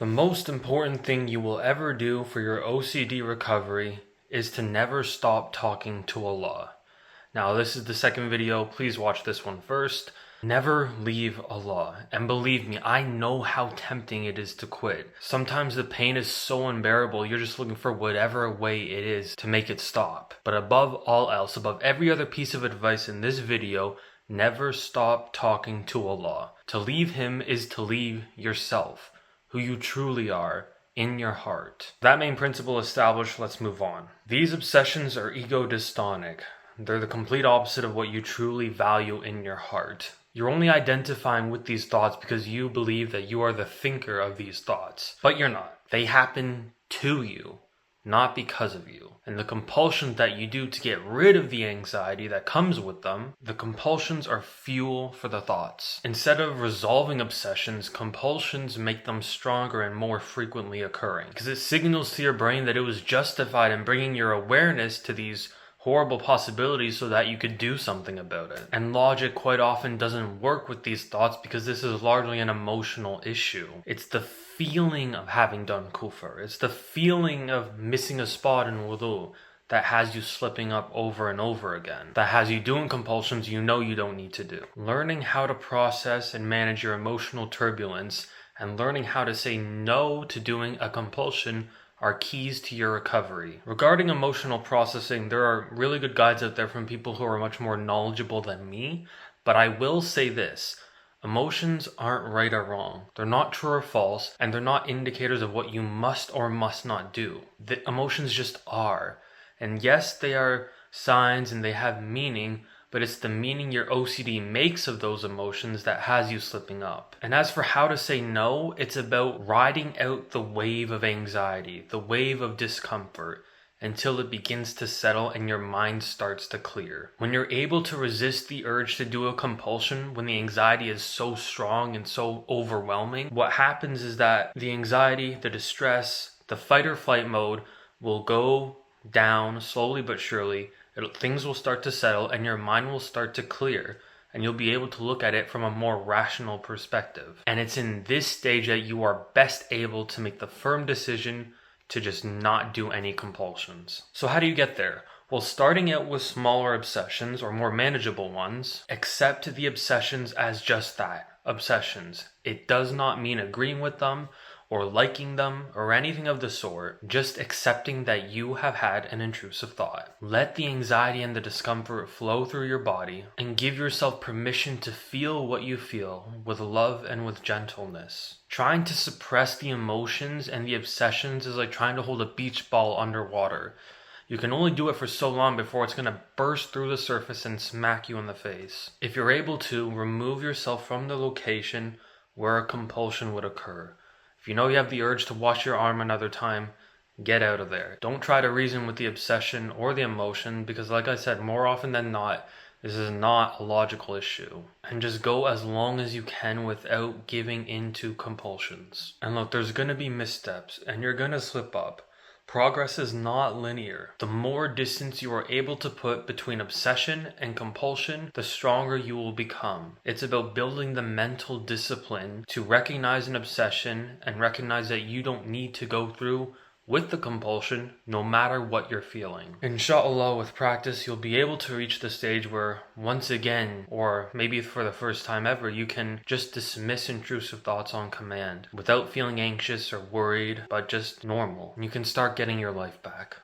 The most important thing you will ever do for your OCD recovery is to never stop talking to Allah. Now, this is the second video. Please watch this one first. Never leave Allah. And believe me, I know how tempting it is to quit. Sometimes the pain is so unbearable, you're just looking for whatever way it is to make it stop. But above all else, above every other piece of advice in this video, never stop talking to Allah. To leave Him is to leave yourself, who you truly are, in your heart. That main principle established, let's move on. These obsessions are ego dystonic. They're the complete opposite of what you truly value in your heart. You're only identifying with these thoughts because you believe that you are the thinker of these thoughts. But you're not. They happen to you, not because of you. And the compulsions that you do to get rid of the anxiety that comes with them, the compulsions are fuel for the thoughts. Instead of resolving obsessions, compulsions make them stronger and more frequently occurring. Because it signals to your brain that it was justified in bringing your awareness to these horrible possibilities so that you could do something about it. And logic quite often doesn't work with these thoughts because this is largely an emotional issue. It's the feeling of having done kufr. It's the feeling of missing a spot in wudu that has you slipping up over and over again. That has you doing compulsions you know you don't need to do. Learning how to process and manage your emotional turbulence and learning how to say no to doing a compulsion are keys to your recovery. Regarding emotional processing, there are really good guides out there from people who are much more knowledgeable than me, but I will say this. Emotions aren't right or wrong. They're not true or false, and they're not indicators of what you must or must not do. The emotions just are. And yes, they are signs and they have meaning, but it's the meaning your OCD makes of those emotions that has you slipping up. And as for how to say no, it's about riding out the wave of anxiety, the wave of discomfort, until it begins to settle and your mind starts to clear. When you're able to resist the urge to do a compulsion, when the anxiety is so strong and so overwhelming, what happens is that the anxiety, the distress, the fight or flight mode will go down slowly but surely. Things will start to settle and your mind will start to clear and you'll be able to look at it from a more rational perspective. And it's in this stage that you are best able to make the firm decision to just not do any compulsions. So how do you get there? Well, starting out with smaller obsessions or more manageable ones, accept the obsessions as just that, obsessions. It does not mean agreeing with them or liking them or anything of the sort, just accepting that you have had an intrusive thought. Let the anxiety and the discomfort flow through your body and give yourself permission to feel what you feel with love and with gentleness. Trying to suppress the emotions and the obsessions is like trying to hold a beach ball underwater. You can only do it for so long before it's going to burst through the surface and smack you in the face. If you're able to, remove yourself from the location where a compulsion would occur. If you know you have the urge to wash your arm another time, get out of there. Don't try to reason with the obsession or the emotion because, like I said, more often than not, this is not a logical issue. And just go as long as you can without giving into compulsions. And look, there's going to be missteps and you're going to slip up. Progress is not linear. The more distance you are able to put between obsession and compulsion, the stronger you will become. It's about building the mental discipline to recognize an obsession and recognize that you don't need to go through with the compulsion no matter what you're feeling. Inshallah, with practice, you'll be able to reach the stage where once again, or maybe for the first time ever, you can just dismiss intrusive thoughts on command without feeling anxious or worried, but just normal. And you can start getting your life back.